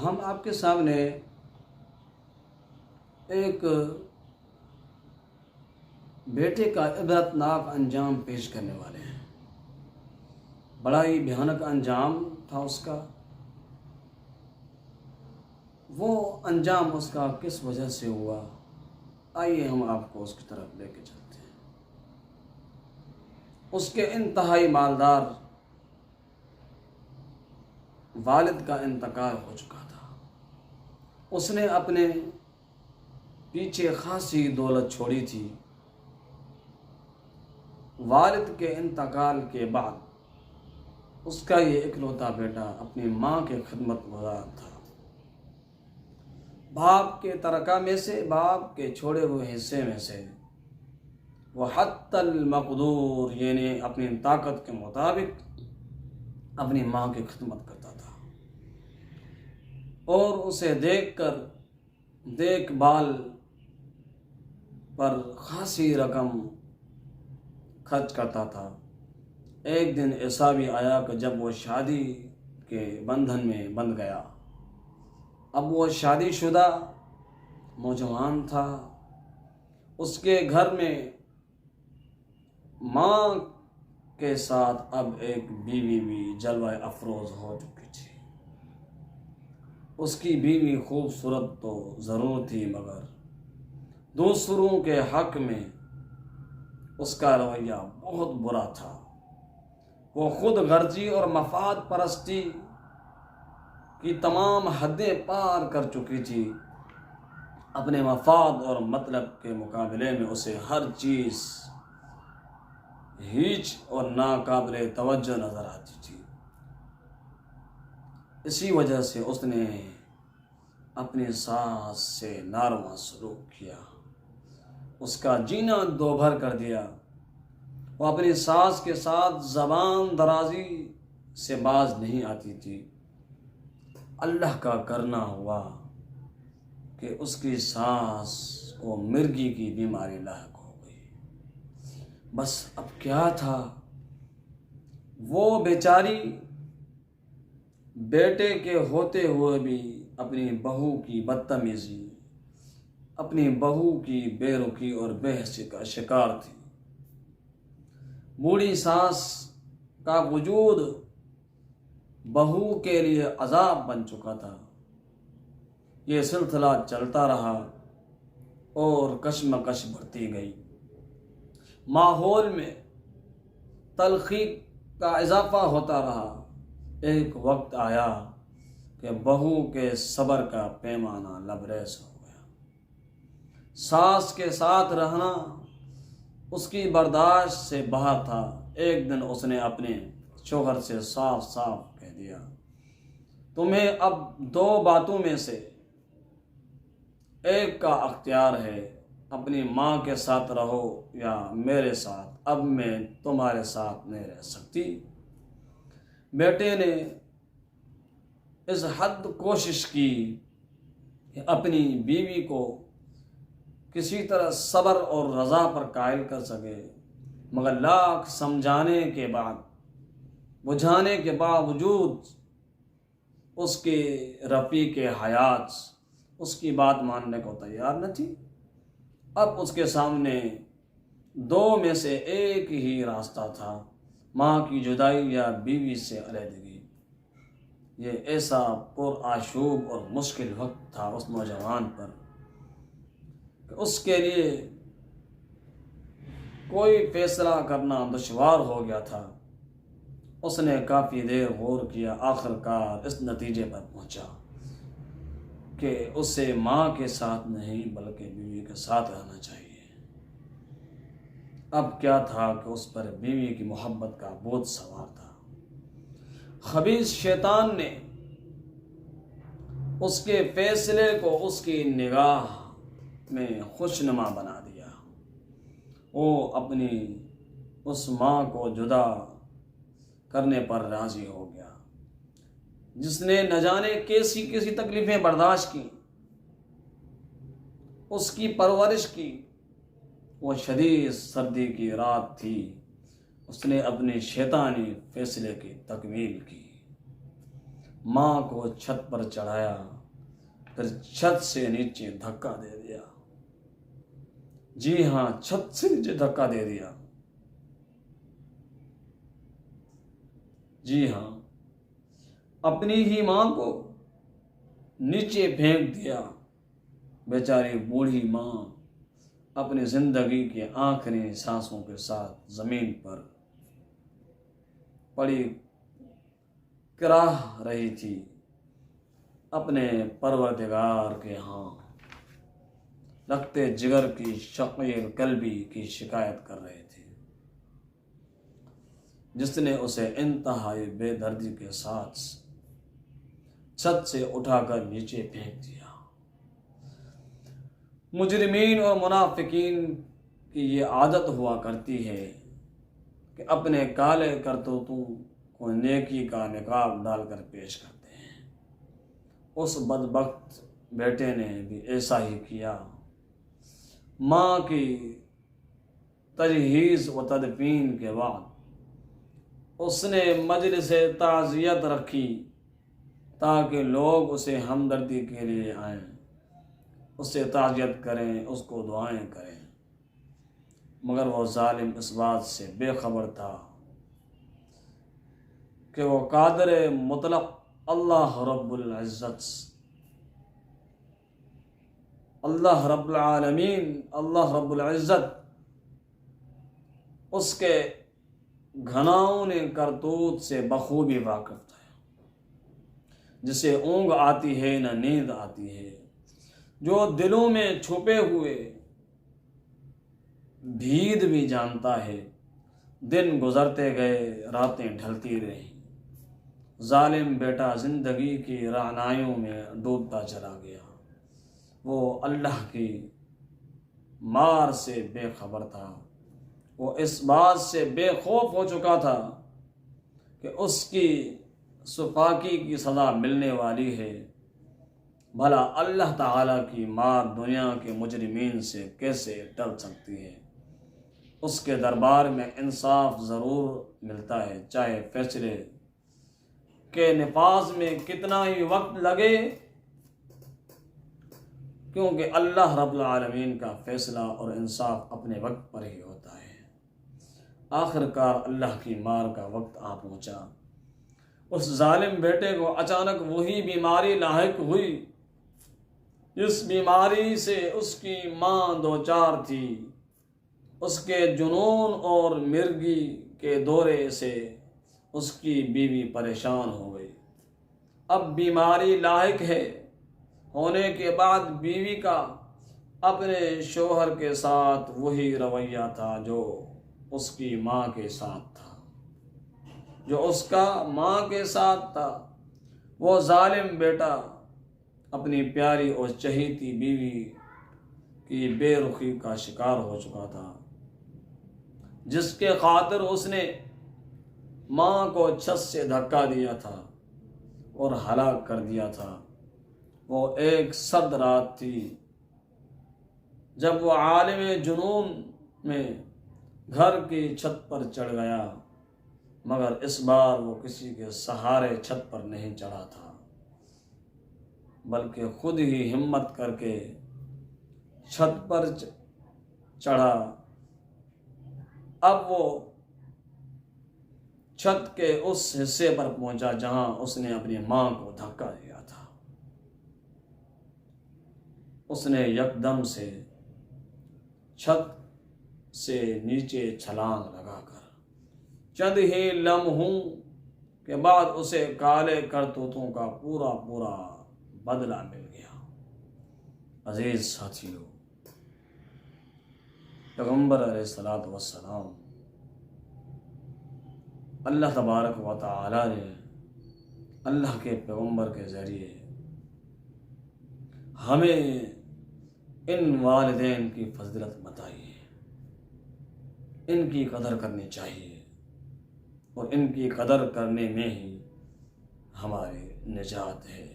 ہم آپ کے سامنے ایک بیٹے کا عبرتناک انجام پیش کرنے والے ہیں۔ بڑا ہی بھیانک انجام تھا اس کا۔ وہ انجام اس کا کس وجہ سے ہوا، آئیے ہم آپ کو اس کی طرف لے کے چلتے ہیں۔ اس کے انتہائی مالدار والد کا انتقال ہو چکا تھا۔ اس نے اپنے پیچھے خاصی دولت چھوڑی تھی۔ والد کے انتقال کے بعد اس کا یہ اکلوتا بیٹا اپنی ماں کے خدمت گزار تھا۔ باپ کے ترکہ میں سے، باپ کے چھوڑے ہوئے حصے میں سے وہ حتی المقدور یعنی اپنی طاقت کے مطابق اپنی ماں کی خدمت کرتا تھا، اور اسے دیکھ بھال پر خاصی رقم خرچ کرتا تھا۔ ایک دن ایسا بھی آیا کہ جب وہ شادی کے بندھن میں بندھ گیا۔ اب وہ شادی شدہ نوجوان تھا۔ اس کے گھر میں ماں کے ساتھ اب ایک بیوی بھی جلوہ افروز ہو چکی تھی۔ اس کی بیوی خوبصورت تو ضرور تھی، مگر دوسروں کے حق میں اس کا رویہ بہت برا تھا۔ وہ خود غرضی اور مفاد پرستی کی تمام حدیں پار کر چکی تھی۔ اپنے مفاد اور مطلب کے مقابلے میں اسے ہر چیز ہیچ اور ناقابل توجہ نظر آتی تھی۔ اسی وجہ سے اس نے اپنی ساس سے ناروا سلوک کیا، اس کا جینا دوبھر کر دیا۔ وہ اپنی ساس کے ساتھ زبان درازی سے باز نہیں آتی تھی۔ اللہ کا کرنا ہوا کہ اس کی ساس کو مرگی کی بیماری لاحق ہو گئی۔ بس اب کیا تھا، وہ بیچاری بیٹے کے ہوتے ہوئے بھی اپنی بہو کی بدتمیزی، اپنی بہو کی بے رخی اور بے حسی کا شکار تھی۔ بوڑھی ساس کا وجود بہو کے لیے عذاب بن چکا تھا۔ یہ سلسلہ چلتا رہا اور کشمکش بڑھتی گئی۔ ماحول میں تلخی کا اضافہ ہوتا رہا۔ ایک وقت آیا کہ بہو کے صبر کا پیمانہ لبریز ہو گیا۔ ساس کے ساتھ رہنا اس کی برداشت سے باہر تھا۔ ایک دن اس نے اپنے شوہر سے صاف کہہ دیا، تمہیں اب دو باتوں میں سے ایک کا اختیار ہے، اپنی ماں کے ساتھ رہو یا میرے ساتھ، اب میں تمہارے ساتھ نہیں رہ سکتی۔ بیٹے نے اس حد کوشش کی کہ اپنی بیوی کو کسی طرح صبر اور رضا پر قائل کر سکے، مگر لاکھ سمجھانے کے بعد، بجھانے کے باوجود اس کے رفیق حیات اس کی بات ماننے کو تیار نہ تھی۔ اب اس کے سامنے دو میں سے ایک ہی راستہ تھا، ماں کی جدائی یا بیوی سے علیحدگی۔ یہ ایسا پرآشوب اور مشکل وقت تھا اس نوجوان پر کہ اس کے لیے کوئی فیصلہ کرنا دشوار ہو گیا تھا۔ اس نے کافی دیر غور کیا، آخرکار اس نتیجے پر پہنچا کہ اسے ماں کے ساتھ نہیں بلکہ بیوی کے ساتھ رہنا چاہیے۔ اب کیا تھا کہ اس پر بیوی کی محبت کا بوجھ سوار تھا۔ خبیث شیطان نے اس کے فیصلے کو اس کی نگاہ میں خوشنما بنا دیا۔ وہ اپنی اس ماں کو جدا کرنے پر راضی ہو گیا جس نے نہ جانے کیسی تکلیفیں برداشت کی، اس کی پرورش کی۔ وہ شدید سردی کی رات تھی، اس نے اپنے شیطانی فیصلے کی تکمیل کی۔ ماں کو چھت پر چڑھایا، پھر چھت سے نیچے دھکا دے دیا۔ جی ہاں، چھت سے نیچے دھکا دے دیا۔ جی ہاں، اپنی ہی ماں کو نیچے پھینک دیا۔ بیچاری بوڑھی ماں اپنی زندگی کے آخری سانسوں کے ساتھ زمین پر پڑی کراہ رہی تھی، اپنے پروردگار کے ہاں رکھتے جگر کی شقیر قلبی کی شکایت کر رہے تھے، جس نے اسے انتہائی بے دردی کے ساتھ چھت سے اٹھا کر نیچے پھینک دیا۔ مجرمین اور منافقین کی یہ عادت ہوا کرتی ہے کہ اپنے کالے کرتوتوں کو نیکی کا نقاب ڈال کر پیش کرتے ہیں۔ اس بدبخت بیٹے نے بھی ایسا ہی کیا۔ ماں کی تجہیز و تدفین کے بعد اس نے مجلس تعزیت رکھی تاکہ لوگ اسے ہمدردی کے لیے آئیں، اس سے تعزیت کریں، اس کو دعائیں کریں، مگر وہ ظالم اس بات سے بے خبر تھا کہ وہ قادر مطلق اللہ رب العزت، اللہ رب العالمین، اللہ رب العزت اس کے گھناؤں کرتوت سے بخوبی واقف ہے، جسے اونگ آتی ہے نہ نیند آتی ہے، جو دلوں میں چھپے ہوئے بھید بھی جانتا ہے۔ دن گزرتے گئے، راتیں ڈھلتی رہیں، ظالم بیٹا زندگی کی رعنائیوں میں ڈوبتا چلا گیا۔ وہ اللہ کی مار سے بے خبر تھا، وہ اس بات سے بے خوف ہو چکا تھا کہ اس کی سفاکی کی سزا ملنے والی ہے۔ بھلا اللہ تعالیٰ کی مار دنیا کے مجرمین سے کیسے ٹل سکتی ہے؟ اس کے دربار میں انصاف ضرور ملتا ہے، چاہے فیصلے کے نفاذ میں کتنا ہی وقت لگے، کیونکہ اللہ رب العالمین کا فیصلہ اور انصاف اپنے وقت پر ہی ہوتا ہے۔ آخر کار اللہ کی مار کا وقت آ پہنچا۔ اس ظالم بیٹے کو اچانک وہی بیماری لاحق ہوئی جس بیماری سے اس کی ماں دوچار تھی۔ اس کے جنون اور مرگی کے دورے سے اس کی بیوی پریشان ہو گئی۔ اب بیماری لاحق ہے، ہونے کے بعد بیوی کا اپنے شوہر کے ساتھ وہی رویہ تھا جو اس کی ماں کے ساتھ تھا، جو اس کا ماں کے ساتھ تھا۔ وہ ظالم بیٹا اپنی پیاری اور چہیتی بیوی کی بے رخی کا شکار ہو چکا تھا، جس کے خاطر اس نے ماں کو چھت سے دھکا دیا تھا اور ہلاک کر دیا تھا۔ وہ ایک سرد رات تھی جب وہ عالم جنون میں گھر کی چھت پر چڑھ گیا، مگر اس بار وہ کسی کے سہارے چھت پر نہیں چڑھا تھا، بلکہ خود ہی ہمت کر کے چھت پر چڑھا۔ اب وہ چھت کے اس حصے پر پہنچا جہاں اس نے اپنی ماں کو دھکا دیا تھا۔ اس نے یکدم سے چھت سے نیچے چھلانگ لگا کر چند ہی لمحوں کے بعد اسے کالے کرتوتوں کا پورا بدلہ مل گیا۔ عزیز ساتھیو، پیغمبر علیہ الصلوۃ والسلام اللہ تبارک و تعالی نے اللہ کے پیغمبر کے ذریعے ہمیں ان والدین کی فضیلت بتائی ہے۔ ان کی قدر کرنی چاہیے، اور ان کی قدر کرنے میں ہی ہماری نجات ہے۔